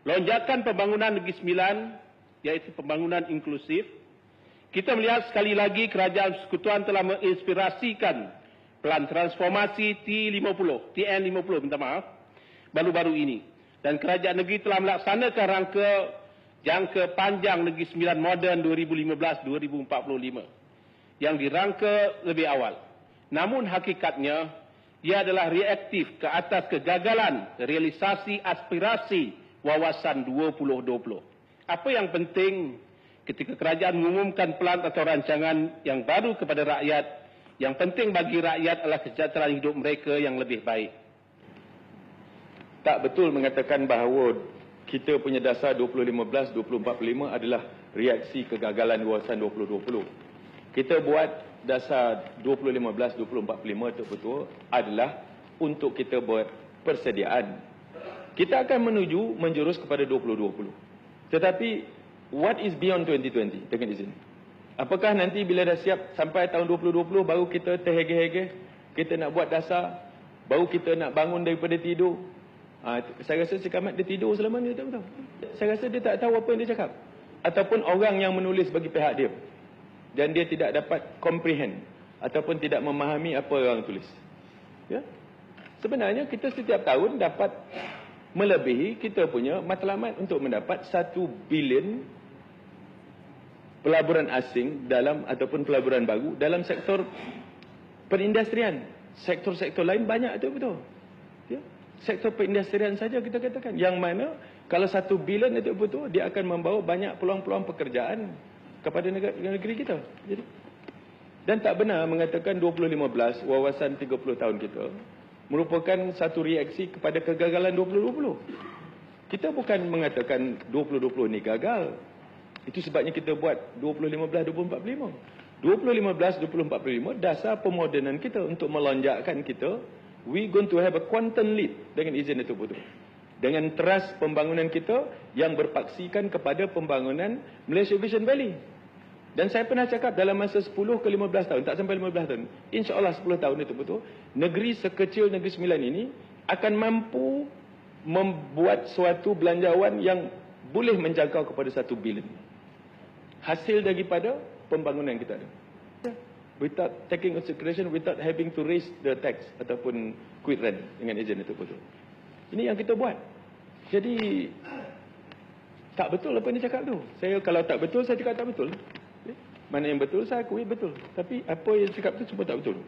Lonjakan pembangunan Negeri Sembilan, iaitu pembangunan inklusif. Kita melihat sekali lagi Kerajaan Persekutuan telah menginspirasikan Pelan Transformasi TN50, minta maaf, baru-baru ini. Dan Kerajaan Negeri telah melaksanakan jangka panjang Negeri Sembilan Moden 2015-2045 yang dirangka lebih awal. Namun hakikatnya, ia adalah reaktif ke atas kegagalan realisasi aspirasi Wawasan 2020. Apa yang penting ketika kerajaan mengumumkan pelan atau rancangan yang baru kepada rakyat, yang penting bagi rakyat adalah kesejahteraan hidup mereka yang lebih baik. Tak betul mengatakan bahawa kita punya dasar 2015-2045 adalah reaksi kegagalan Wawasan 2020. Kita buat dasar 2015-2045 itu betul adalah untuk kita buat persediaan. Kita akan menjurus kepada 2020. Tetapi what is beyond 2020 dengan izin? Apakah nanti bila dah siap sampai tahun 2020 baru kita terhege-hege, kita nak buat dasar, baru kita nak bangun daripada tidur? Saya rasa Cik Ahmad dia tidur selama ni, tak betul. Saya rasa dia tak tahu apa yang dia cakap. Ataupun orang yang menulis bagi pihak dia dan dia tidak dapat comprehend ataupun tidak memahami apa orang tulis. Ya? Sebenarnya kita setiap tahun dapat melebihi kita punya matlamat untuk mendapat 1 bilion pelaburan asing dalam ataupun pelaburan baru dalam sektor perindustrian. Sektor-sektor lain banyak itu betul. Ya? Sektor perindustrian saja kita katakan. Yang mana kalau 1 bilion itu betul, dia akan membawa banyak peluang-peluang pekerjaan kepada negeri kita. Jadi, dan tak benar mengatakan 2015 wawasan 30 tahun kita merupakan satu reaksi kepada kegagalan 2020. Kita bukan mengatakan 2020 ni gagal. Itu sebabnya kita buat 2015-2045. 2015-2045 dasar pemodenan kita untuk melonjakkan kita. We going to have a quantum leap dengan izin itu betul. Dengan teras pembangunan kita yang berpaksikan kepada pembangunan Malaysia Vision Valley. Dan saya pernah cakap dalam masa 10 ke 15 tahun, tak sampai 15 tahun, insya-Allah 10 tahun itu betul, negeri sekecil Negeri Sembilan ini akan mampu membuat suatu belanjawan yang boleh menjangkau kepada 1 bilion. Hasil daripada pembangunan kita ada. Without taking into consideration, without having to raise the tax ataupun quit rent dengan ejen itu betul. Ini yang kita buat. Jadi tak betul apa yang dia cakap tu. Saya kalau tak betul, saya cakap tak betul. Mana yang betul, saya akui betul. Tapi apa yang cakap tu semua tak betul.